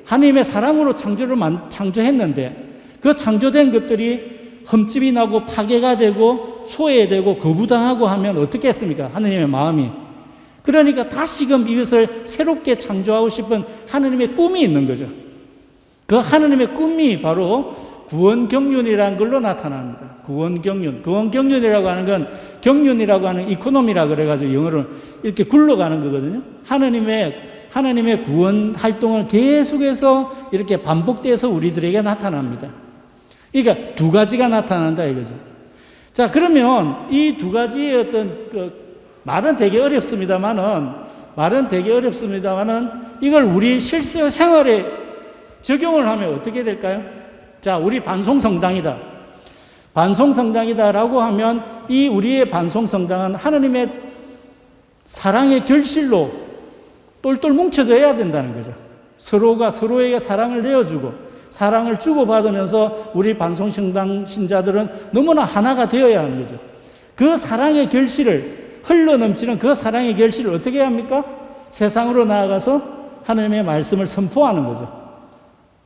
하나님의 사랑으로 창조했는데 그 창조된 것들이 흠집이 나고 파괴가 되고 소외되고 거부당하고 하면 어떻게 했습니까? 하나님의 마음이. 그러니까 다시금 이것을 새롭게 창조하고 싶은 하나님의 꿈이 있는 거죠. 그 하나님의 꿈이 바로 구원경륜이라는 걸로 나타납니다. 구원경륜이라고 하는 건, 경륜이라고 하는 이코노미라 그래가지고 영어로 이렇게 굴러가는 거거든요. 하나님의 구원 활동은 계속해서 이렇게 반복돼서 우리들에게 나타납니다. 그러니까 두 가지가 나타난다 이거죠. 자, 그러면 이 두 가지의 어떤 말은 되게 어렵습니다만은 이걸 우리 실제 생활에 적용을 하면 어떻게 될까요? 자, 우리 반송성당이다. 반송성당이다라고 하면 이 우리의 반송성당은 하나님의 사랑의 결실로 똘똘 뭉쳐져야 된다는 거죠. 서로가 서로에게 사랑을 내어주고 사랑을 주고받으면서 우리 반송성당 신자들은 너무나 하나가 되어야 하는 거죠. 그 사랑의 결실을, 흘러넘치는 그 사랑의 결실을 어떻게 해야 합니까? 세상으로 나아가서 하나님의 말씀을 선포하는 거죠.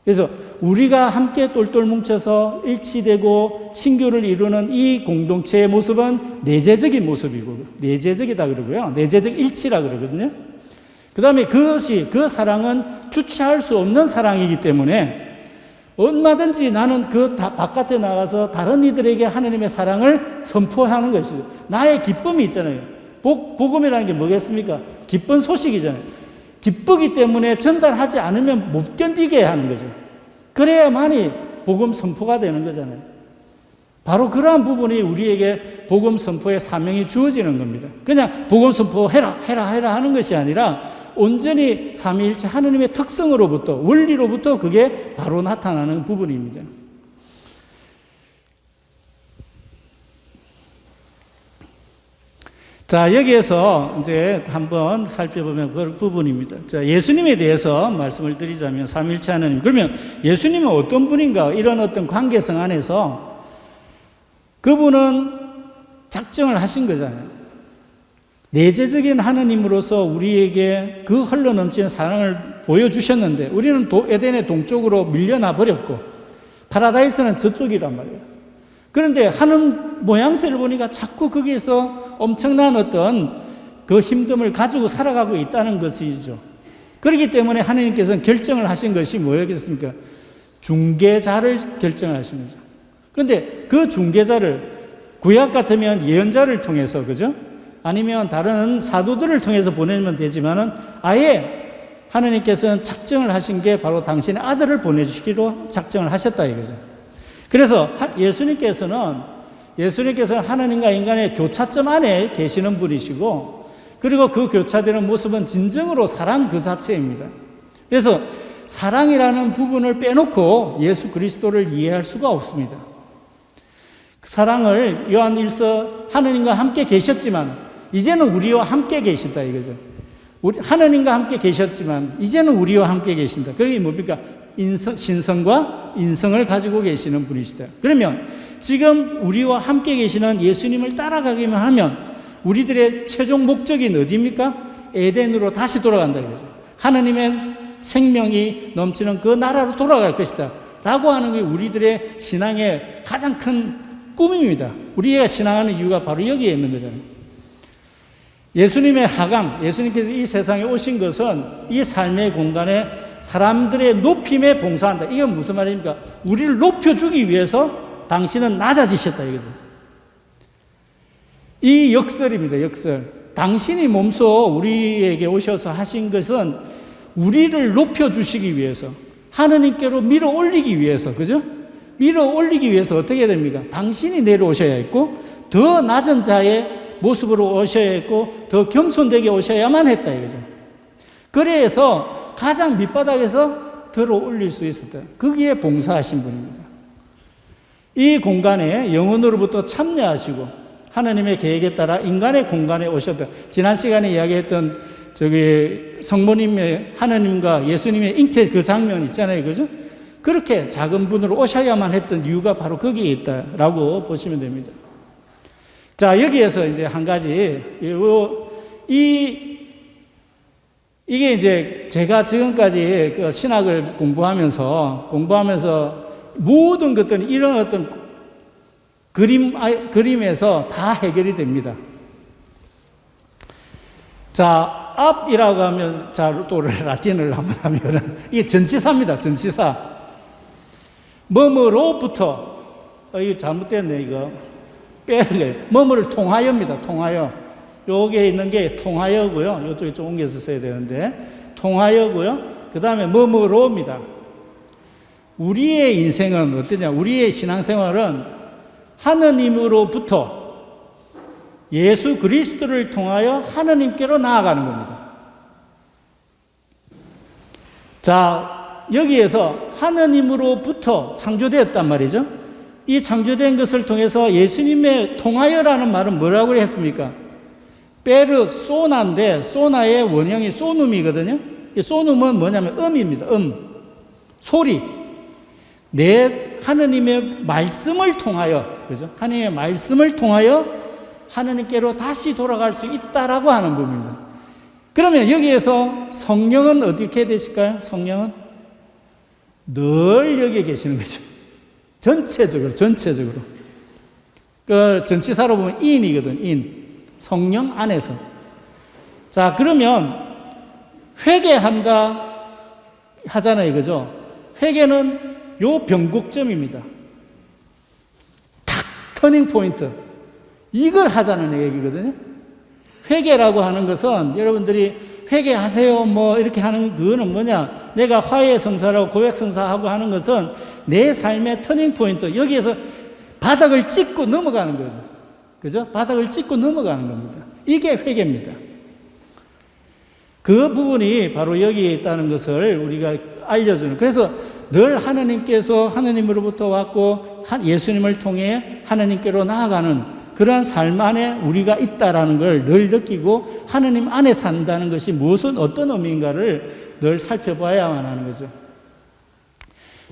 그래서 우리가 함께 똘똘 뭉쳐서 일치되고 친교를 이루는 이 공동체의 모습은 내재적인 모습이고, 내재적이다 그러고요. 내재적 일치라 그러거든요. 그 다음에 그 사랑은 주체할 수 없는 사랑이기 때문에 얼마든지 나는 그 바깥에 나가서 다른 이들에게 하나님의 사랑을 선포하는 것이죠. 나의 기쁨이 있잖아요. 복음이라는 게 뭐겠습니까? 기쁜 소식이잖아요. 기쁘기 때문에 전달하지 않으면 못 견디게 하는 거죠. 그래야만이 복음 선포가 되는 거잖아요. 바로 그러한 부분이 우리에게 복음 선포의 사명이 주어지는 겁니다. 그냥 복음 선포해라 하는 것이 아니라 온전히 삼위일체 하나님의 특성으로부터, 원리로부터 그게 바로 나타나는 부분입니다. 자, 여기에서 이제 한번 살펴보면 그 부분입니다. 자, 예수님에 대해서 말씀을 드리자면, 삼위일체 하나님. 그러면 예수님은 어떤 분인가? 이런 어떤 관계성 안에서 그분은 작정을 하신 거잖아요. 내재적인 하나님으로서 우리에게 그 흘러넘치는 사랑을 보여주셨는데, 우리는 에덴의 동쪽으로 밀려나 버렸고, 파라다이스는 저쪽이란 말이에요. 그런데 하는 모양새를 보니까 자꾸 거기에서 엄청난 어떤 그 힘듦을 가지고 살아가고 있다는 것이죠. 그렇기 때문에 하나님께서는 결정을 하신 것이 뭐였겠습니까? 중개자를 결정을 하신 거죠. 그런데 그 중개자를 구약 같으면 예언자를 통해서, 그죠? 아니면 다른 사도들을 통해서 보내면 되지만은 아예 하나님께서는 작정을 하신 게 바로 당신의 아들을 보내주시기로 작정을 하셨다 이거죠. 그래서 예수님께서는 하나님과 인간의 교차점 안에 계시는 분이시고, 그리고 그 교차되는 모습은 진정으로 사랑 그 자체입니다. 그래서 사랑이라는 부분을 빼놓고 예수 그리스도를 이해할 수가 없습니다. 그 사랑을 요한 1서 하나님과 함께 계셨지만 이제는 우리와 함께 계신다 이거죠. 하나님과 함께 계셨지만 이제는 우리와 함께 계신다. 그게 뭡니까? 신성과 인성을 가지고 계시는 분이시다. 그러면 지금 우리와 함께 계시는 예수님을 따라가기만 하면 우리들의 최종 목적이 어디입니까? 에덴으로 다시 돌아간다 이거죠. 하나님의 생명이 넘치는 그 나라로 돌아갈 것이다 라고 하는 게 우리들의 신앙의 가장 큰 꿈입니다. 우리가 신앙하는 이유가 바로 여기에 있는 거잖아요. 예수님의 하강, 예수님께서 이 세상에 오신 것은 이 삶의 공간에 사람들의 높임에 봉사한다. 이건 무슨 말입니까? 우리를 높여주기 위해서 당신은 낮아지셨다 이거죠. 이 역설입니다. 역설. 당신이 몸소 우리에게 오셔서 하신 것은 우리를 높여주시기 위해서, 하느님께로 밀어 올리기 위해서, 그죠? 밀어 올리기 위해서 어떻게 됩니까? 당신이 내려오셔야 했고, 더 낮은 자의 모습으로 오셔야 했고, 더 겸손되게 오셔야만 했다 이거죠. 그래서 가장 밑바닥에서 들어 올릴 수 있었다. 거기에 봉사하신 분입니다. 이 공간에 영혼으로부터 참여하시고 하나님의 계획에 따라 인간의 공간에 오셨다. 지난 시간에 이야기했던 성모님의 하나님과 예수님의 잉태 그 장면 있잖아요, 그죠? 그렇게 작은 분으로 오셔야만 했던 이유가 바로 거기에 있다라고 보시면 됩니다. 자, 여기에서 이제 한 가지, 이게 이제 제가 지금까지 그 신학을 공부하면서 모든 것들은 이런 어떤 그림에서 다 해결이 됩니다. 자, 앞이라고 하면, 자, 또 라틴을 한번 하면, 이게 전치사입니다, 전치사. 뭐뭐로부터, 이거 잘못됐네, 이거. 뭐뭐를 통하여입니다. 통하여. 여기에 있는 게 통하여고요. 이쪽에 좀 옮겨서 써야 되는데 통하여고요. 그 다음에 뭐뭐로입니다. 우리의 인생은 어떠냐? 우리의 신앙생활은 하느님으로부터 예수 그리스도를 통하여 하느님께로 나아가는 겁니다. 자, 여기에서 하느님으로부터 창조되었단 말이죠. 이 창조된 것을 통해서 예수님의 통하여라는 말은 뭐라고 했습니까? 페르소나인데 소나의 원형이 소눔이거든요. 이 소눔은 뭐냐면 음입니다. 소리. 내 하느님의 말씀을 통하여, 그죠? 하느님의 말씀을 통하여 하느님께로 다시 돌아갈 수 있다라고 하는 부분입니다. 그러면 여기에서 성령은 어떻게 되실까요? 성령은 늘 여기에 계시는 거죠. 전체적으로. 그 전치사로 보면 인이거든, 성령 안에서. 자, 그러면 회개한다 하잖아요, 그죠? 회개는 요 변곡점입니다. 탁, 터닝 포인트. 이걸 하자는 얘기거든요. 회개라고 하는 것은 여러분들이 회개하세요 뭐 이렇게 하는 그거는 뭐냐? 내가 화해 성사라고 고백 성사하고 하는 것은 내 삶의 터닝 포인트, 여기에서 바닥을 찍고 넘어가는 거죠. 그죠? 바닥을 찍고 넘어가는 겁니다. 이게 회개입니다. 그 부분이 바로 여기에 있다는 것을 우리가 알려주는, 그래서 늘 하나님께서 하나님으로부터 왔고 예수님을 통해 하나님께로 나아가는 그러한 삶 안에 우리가 있다라는 걸 늘 느끼고 하느님 안에 산다는 것이 무슨 어떤 의미인가를 늘 살펴봐야만 하는 거죠.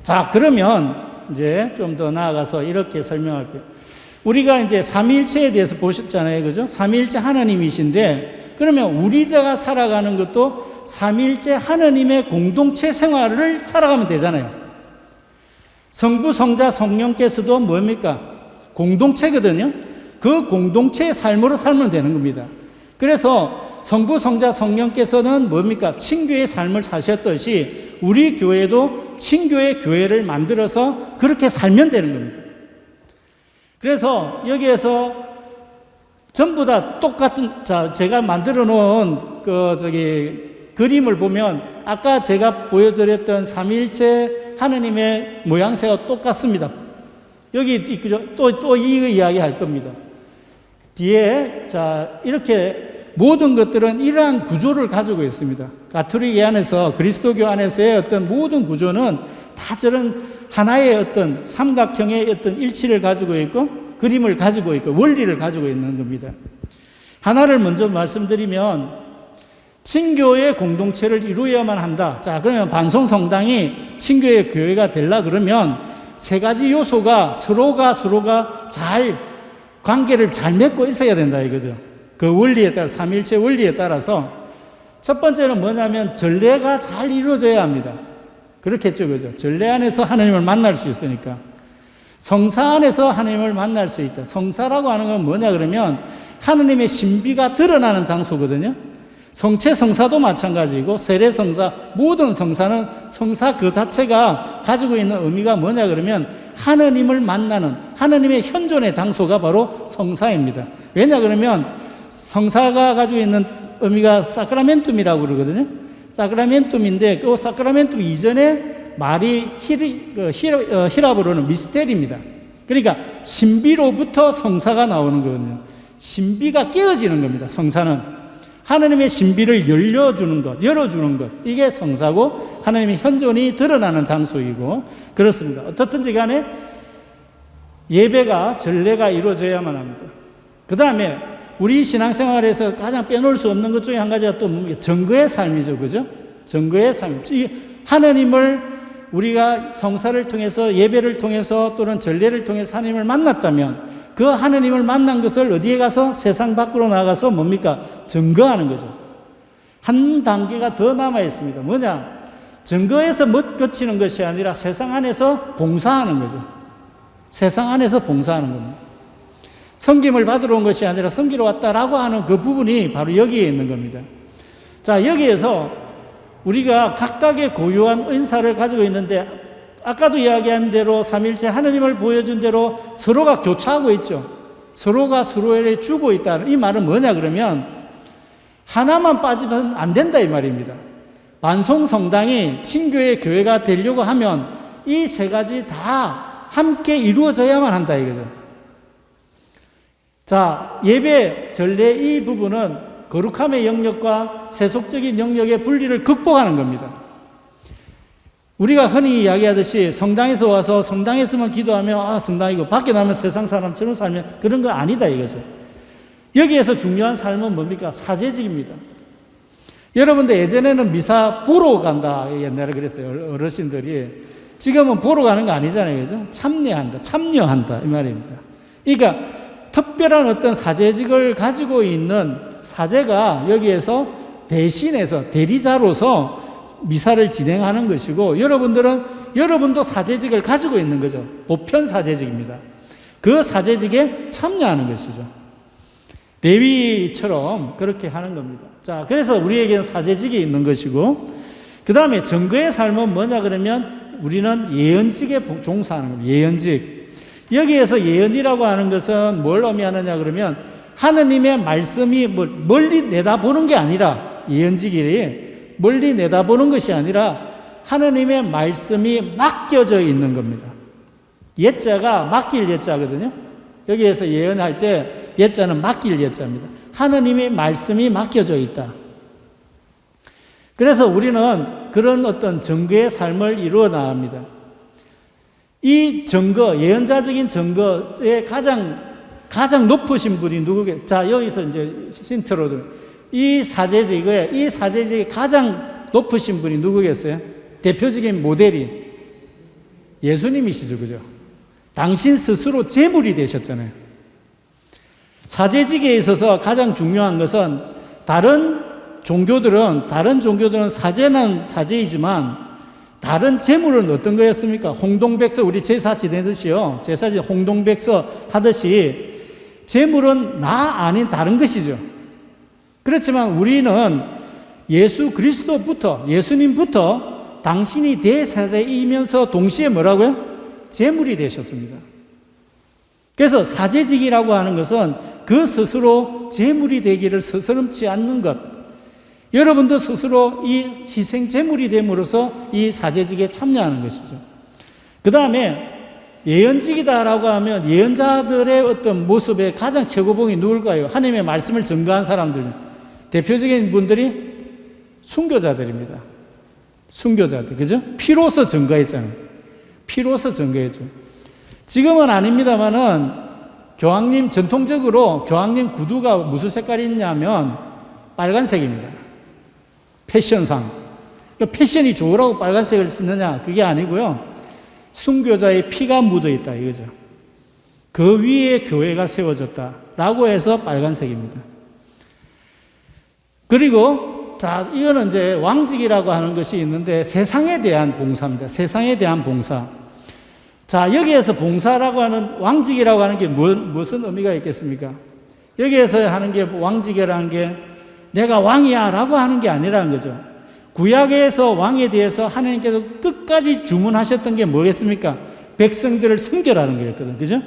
자, 그러면 이제 좀 더 나아가서 이렇게 설명할게요. 우리가 이제 삼위일체에 대해서 보셨잖아요. 그죠? 삼위일체 하나님이신데, 그러면 우리가 살아가는 것도 삼위일체 하나님의 공동체 생활을 살아가면 되잖아요. 성부, 성자, 성령께서도 뭡니까? 공동체거든요. 그 공동체의 삶으로 살면 되는 겁니다. 그래서 성부, 성자, 성령께서는 뭡니까? 친교의 삶을 사셨듯이 우리 교회도 친교의 교회를 만들어서 그렇게 살면 되는 겁니다. 그래서 여기에서 전부 다 똑같은, 자, 제가 만들어 놓은 그림을 보면 아까 제가 보여드렸던 삼위일체 하느님의 모양새가 똑같습니다. 여기 있죠. 또 이 이야기 할 겁니다. 뒤에, 자, 이렇게 모든 것들은 이러한 구조를 가지고 있습니다. 가톨릭 안에서, 그리스도교 안에서의 어떤 모든 구조는 다 저런 하나의 어떤 삼각형의 어떤 일치를 가지고 있고, 그림을 가지고 있고, 원리를 가지고 있는 겁니다. 하나를 먼저 말씀드리면, 친교의 공동체를 이루어야만 한다. 자, 그러면 반송성당이 친교의 교회가 되려 그러면 세 가지 요소가 서로가 잘 관계를 잘 맺고 있어야 된다 이거죠. 그 원리에 따라, 삼일체 원리에 따라서 첫 번째는 뭐냐면 전례가 잘 이루어져야 합니다. 그렇겠죠, 그죠? 전례 안에서 하나님을 만날 수 있으니까. 성사 안에서 하나님을 만날 수 있다. 성사라고 하는 건 뭐냐 그러면 하나님의 신비가 드러나는 장소거든요. 성체 성사도 마찬가지고 세례 성사, 모든 성사는 성사 그 자체가 가지고 있는 의미가 뭐냐 그러면 하나님을 만나는, 하나님의 현존의 장소가 바로 성사입니다. 왜냐 그러면 성사가 가지고 있는 의미가 사크라멘툼이라고 그러거든요. 사크라멘툼인데 그 사크라멘툼 이전에 말이 히랍어로는 미스테리입니다. 그러니까 신비로부터 성사가 나오는 거거든요. 신비가 깨어지는 겁니다. 성사는 하나님의 신비를 열어주는 것, 이게 성사고 하나님의 현존이 드러나는 장소이고 그렇습니다. 어떻든지 간에 예배가, 전례가 이루어져야만 합니다. 그 다음에 우리 신앙생활에서 가장 빼놓을 수 없는 것 중에 한 가지가 또 증거의 삶이죠. 그죠? 증거의 삶. 하나님을 우리가 성사를 통해서, 예배를 통해서 또는 전례를 통해서 하나님을 만났다면 그 하나님을 만난 것을 어디에 가서 세상 밖으로 나가서 뭡니까? 증거하는 거죠. 한 단계가 더 남아 있습니다. 뭐냐? 증거에서 그치는 것이 아니라 세상 안에서 봉사하는 거죠. 세상 안에서 봉사하는 겁니다. 섬김을 받으러 온 것이 아니라 섬기러 왔다라고 하는 그 부분이 바로 여기에 있는 겁니다. 자, 여기에서 우리가 각각의 고유한 은사를 가지고 있는데 아까도 이야기한 대로 삼일체 하나님을 보여준 대로 서로가 교차하고 있죠. 서로가 서로에게 주고 있다는 이 말은 뭐냐 그러면 하나만 빠지면 안 된다 이 말입니다. 반송성당이 친교의 교회가 되려고 하면 이 세 가지 다 함께 이루어져야만 한다 이거죠. 자, 예배, 전례 이 부분은 거룩함의 영역과 세속적인 영역의 분리를 극복하는 겁니다. 우리가 흔히 이야기하듯이 성당에서 와서 성당에서만 기도하면 성당이고 밖에 나면 세상 사람처럼 살면 그런 건 아니다 이거죠. 여기에서 중요한 삶은 뭡니까? 사제직입니다. 여러분들 예전에는 미사 보러 간다 옛날에 그랬어요. 어르신들이. 지금은 보러 가는 거 아니잖아요. 그죠? 참여한다 이 말입니다. 그러니까 특별한 어떤 사제직을 가지고 있는 사제가 여기에서 대신해서 대리자로서 미사를 진행하는 것이고 여러분도 사제직을 가지고 있는 거죠. 보편 사제직입니다. 그 사제직에 참여하는 것이죠. 레위처럼 그렇게 하는 겁니다. 자, 그래서 우리에게는 사제직이 있는 것이고 그 다음에 증거의 삶은 뭐냐 그러면 우리는 예언직에 종사하는 겁니다. 예언직. 여기에서 예언이라고 하는 것은 뭘 의미하느냐 그러면 하느님의 말씀이 멀리 내다보는 게 아니라 예언직이 멀리 내다보는 것이 아니라 하나님의 말씀이 맡겨져 있는 겁니다. 예자가 맡길 예자거든요. 여기에서 예언할 때 예자는 맡길 예자입니다. 하나님의 말씀이 맡겨져 있다. 그래서 우리는 그런 어떤 증거의 삶을 이루어 나갑니다. 이 증거, 예언자적인 증거의 가장 가장 높으신 분이 누구게? 자, 여기서 이제 힌트로 이 사제직에 가장 높으신 분이 누구겠어요? 대표적인 모델이 예수님이시죠, 그죠? 당신 스스로 제물이 되셨잖아요. 사제직에 있어서 가장 중요한 것은 다른 종교들은 사제는 사제이지만 다른 제물은 어떤 거였습니까? 홍동백서, 우리 제사 지내듯이요. 제사 홍동백서 하듯이 제물은 나 아닌 다른 것이죠. 그렇지만 우리는 예수 그리스도부터, 예수님부터 당신이 대사제이면서 동시에 뭐라고요? 제물이 되셨습니다. 그래서 사제직이라고 하는 것은 그 스스로 제물이 되기를 스스럼치 않는 것. 여러분도 스스로 이 희생 제물이 됨으로써 이 사제직에 참여하는 것이죠. 그 다음에 예언직이다라고 하면 예언자들의 어떤 모습의 가장 최고봉이 누굴까요? 하나님의 말씀을 증거한 사람들. 대표적인 분들이 순교자들입니다. 순교자들, 그죠? 피로서 증거했잖아요. 피로서 증거했죠. 지금은 아닙니다만은 교황님, 전통적으로 교황님 구두가 무슨 색깔이 있냐면 빨간색입니다. 패션상. 패션이 좋으라고 빨간색을 쓰느냐? 그게 아니고요. 순교자의 피가 묻어 있다 이거죠. 그 위에 교회가 세워졌다라고 해서 빨간색입니다. 그리고 자, 이거는 이제 왕직이라고 하는 것이 있는데 세상에 대한 봉사입니다. 세상에 대한 봉사. 자, 여기에서 봉사라고 하는 왕직이라고 하는 게 무슨 의미가 있겠습니까? 여기에서 하는 게 왕직이라는 게 내가 왕이야 라고 하는 게 아니라는 거죠. 구약에서 왕에 대해서 하나님께서 끝까지 주문하셨던 게 뭐겠습니까? 백성들을 섬겨라는 거였거든. 그죠?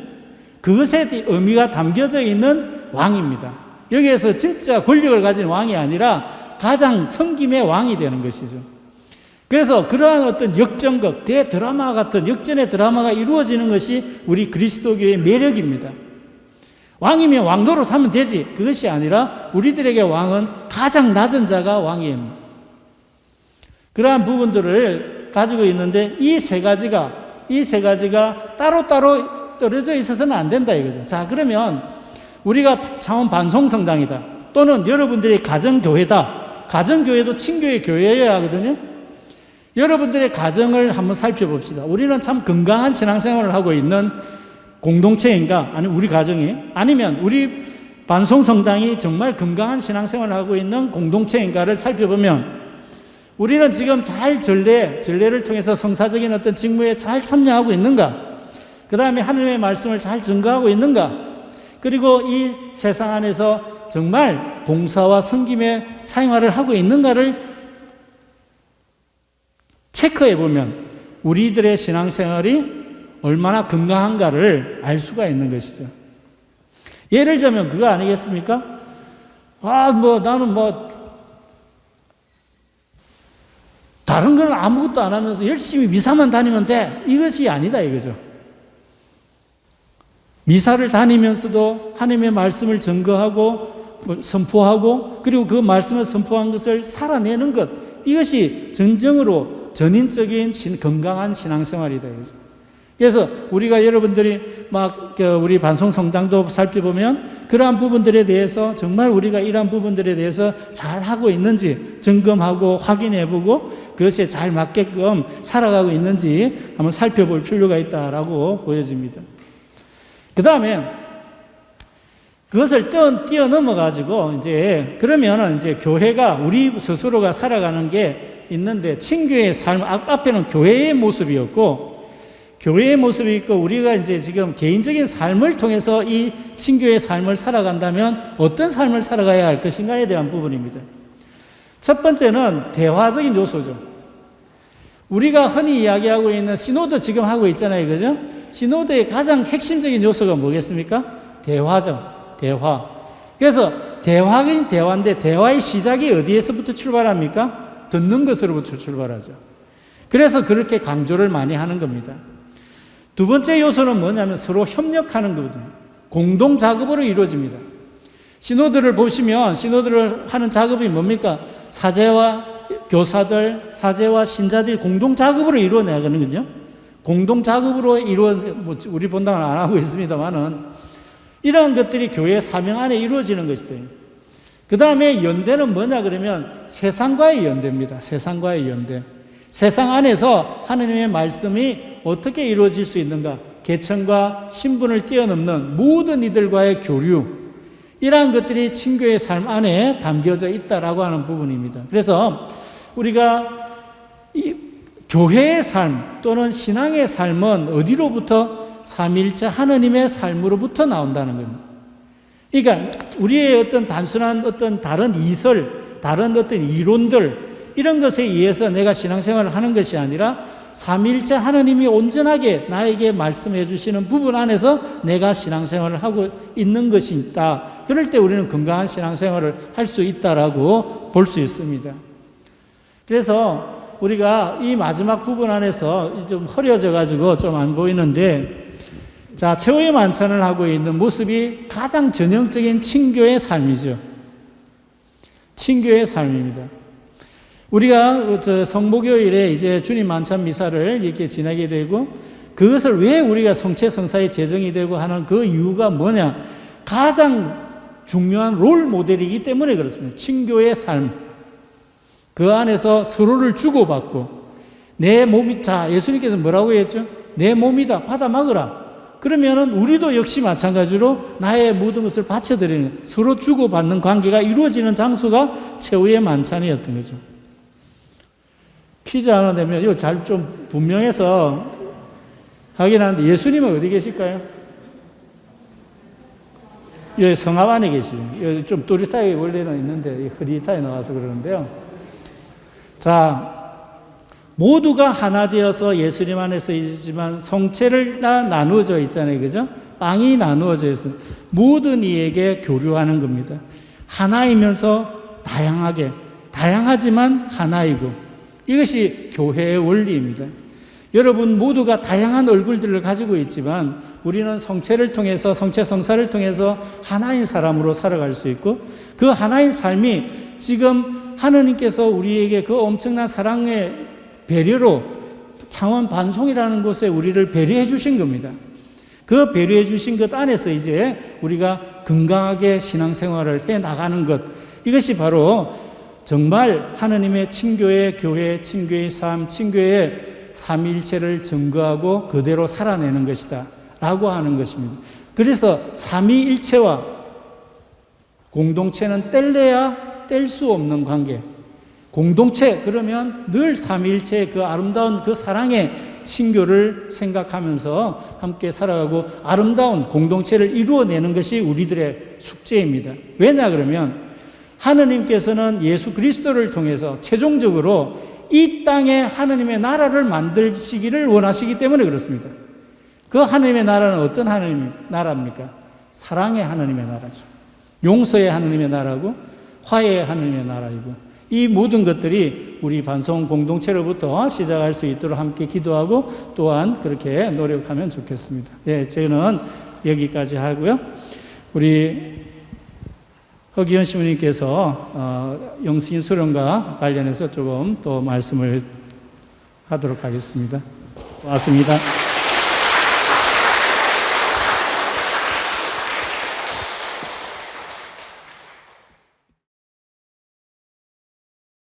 그것에 의미가 담겨져 있는 왕입니다. 여기에서 진짜 권력을 가진 왕이 아니라 가장 섬김의 왕이 되는 것이죠. 그래서 그러한 어떤 역전극, 대드라마 같은 역전의 드라마가 이루어지는 것이 우리 그리스도교의 매력입니다. 왕이면 왕노릇 하면 되지. 그것이 아니라 우리들에게 왕은 가장 낮은 자가 왕입니다. 그러한 부분들을 가지고 있는데 이 세 가지가 따로따로 떨어져 있어서는 안 된다 이거죠. 자, 그러면 우리가 창원 반송성당이다. 또는 여러분들의 가정교회다. 가정교회도 친교의 교회여야 하거든요. 여러분들의 가정을 한번 살펴봅시다. 우리는 참 건강한 신앙생활을 하고 있는 공동체인가? 아니면 우리 가정이? 아니면 우리 반송성당이 정말 건강한 신앙생활을 하고 있는 공동체인가를 살펴보면 우리는 지금 잘 전례를 통해서 성사적인 어떤 직무에 잘 참여하고 있는가? 그 다음에 하나님의 말씀을 잘 증거하고 있는가? 그리고 이 세상 안에서 정말 봉사와 섬김의 생활을 하고 있는가를 체크해 보면 우리들의 신앙생활이 얼마나 건강한가를 알 수가 있는 것이죠. 예를 들면 그거 아니겠습니까? 나는 다른 건 아무것도 안 하면서 열심히 미사만 다니면 돼. 이것이 아니다 이거죠. 미사를 다니면서도 하나님의 말씀을 증거하고 선포하고 그리고 그 말씀을 선포한 것을 살아내는 것. 이것이 진정으로 전인적인 건강한 신앙생활이다 이거죠. 그래서 우리가 여러분들이 우리 반송성당도 살펴보면 그러한 부분들에 대해서 정말 우리가 이러한 부분들에 대해서 잘 하고 있는지 점검하고 확인해보고 그것에 잘 맞게끔 살아가고 있는지 한번 살펴볼 필요가 있다라고 보여집니다. 그 다음에 그것을 뛰어넘어가지고 그러면은 교회가 우리 스스로가 살아가는 게 있는데 친교의 삶, 앞에는 교회의 모습이었고 교회의 모습이 있고 우리가 지금 개인적인 삶을 통해서 이 친교의 삶을 살아간다면 어떤 삶을 살아가야 할 것인가에 대한 부분입니다. 첫 번째는 대화적인 요소죠. 우리가 흔히 이야기하고 있는 시노드 지금 하고 있잖아요. 그죠? 시노드의 가장 핵심적인 요소가 뭐겠습니까? 대화죠. 대화. 그래서 대화긴 대화인데 대화의 시작이 어디에서부터 출발합니까? 듣는 것으로부터 출발하죠. 그래서 그렇게 강조를 많이 하는 겁니다. 두 번째 요소는 뭐냐면 서로 협력하는 거거든요. 공동 작업으로 이루어집니다. 시노드를 보시면 시노드를 하는 작업이 뭡니까? 사제와 교사들, 사제와 신자들이 공동 작업으로 이루어내거든요. 공동 작업으로 우리 본당은 안 하고 있습니다만은 이러한 것들이 교회의 사명 안에 이루어지는 것이다. 그 다음에 연대는 뭐냐 그러면 세상과의 연대입니다. 세상과의 연대. 세상 안에서 하느님의 말씀이 어떻게 이루어질 수 있는가? 계층과 신분을 뛰어넘는 모든 이들과의 교류, 이러한 것들이 친교의 삶 안에 담겨져 있다라고 하는 부분입니다. 그래서 우리가 이 교회의 삶 또는 신앙의 삶은 어디로부터? 삼위일체 하느님의 삶으로부터 나온다는 겁니다. 그러니까 우리의 어떤 단순한 어떤 다른 이설, 다른 어떤 이론들, 이런 것에 의해서 내가 신앙생활을 하는 것이 아니라 삼위일체 하느님이 온전하게 나에게 말씀해 주시는 부분 안에서 내가 신앙생활을 하고 있는 것이 있다. 그럴 때 우리는 건강한 신앙생활을 할 수 있다라고 볼 수 있습니다. 그래서 우리가 이 마지막 부분 안에서 좀 흐려져 가지고 좀 안 보이는데, 자, 최후의 만찬을 하고 있는 모습이 가장 전형적인 친교의 삶이죠. 친교의 삶입니다. 우리가 성목요일에 이제 주님 만찬 미사를 이렇게 지내게 되고, 그것을 왜 우리가 성체 성사에 제정이 되고 하는 그 이유가 뭐냐? 가장 중요한 롤 모델이기 때문에 그렇습니다. 친교의 삶. 그 안에서 서로를 주고받고, 내 몸이, 자, 예수님께서 뭐라고 했죠? 내 몸이다. 받아 먹으라. 그러면은 우리도 역시 마찬가지로 나의 모든 것을 바쳐드리는, 서로 주고받는 관계가 이루어지는 장소가 최후의 만찬이었던 거죠. 피자 하나 되면 이거 잘 좀 분명해서 하긴 하는데, 예수님은 어디 계실까요? 여기 성합 안에 계시죠. 여기 좀 또렷하게 원래는 있는데 흐릿하게 나와서 그러는데요. 자, 모두가 하나 되어서 예수님 안에서 있지만 성체를 다 나누어져 있잖아요. 그죠? 빵이 나누어져 있어요. 모든 이에게 교류하는 겁니다. 하나이면서 다양하지만 하나이고, 이것이 교회의 원리입니다. 여러분 모두가 다양한 얼굴들을 가지고 있지만 우리는 성체를 통해서, 성체 성사를 통해서 하나인 사람으로 살아갈 수 있고, 그 하나인 삶이 지금 하느님께서 우리에게 그 엄청난 사랑의 배려로 창원 반송이라는 곳에 우리를 배려해 주신 겁니다. 그 배려해 주신 것 안에서 이제 우리가 건강하게 신앙생활을 해 나가는 것, 이것이 바로 정말 하느님의 친교의 교회, 친교의 삶, 친교의 삼위일체를 증거하고 그대로 살아내는 것이다 라고 하는 것입니다. 그래서 삼위일체와 공동체는 뗄래야 뗄 수 없는 관계. 공동체, 그러면 늘 삼위일체의 그 아름다운 그 사랑의 친교를 생각하면서 함께 살아가고 아름다운 공동체를 이루어내는 것이 우리들의 숙제입니다. 왜냐 그러면 하느님께서는 예수 그리스도를 통해서 최종적으로 이 땅에 하느님의 나라를 만드시기를 원하시기 때문에 그렇습니다. 그 하느님의 나라는 어떤 하느님의 나라입니까? 사랑의 하느님의 나라죠. 용서의 하느님의 나라고 화해의 하느님의 나라이고, 이 모든 것들이 우리 반송 공동체로부터 시작할 수 있도록 함께 기도하고 또한 그렇게 노력하면 좋겠습니다. 네, 저는 여기까지 하고요. 우리 허기현 시부님께서 영신 수련과 관련해서 조금 또 말씀을 하도록 하겠습니다. 고맙습니다.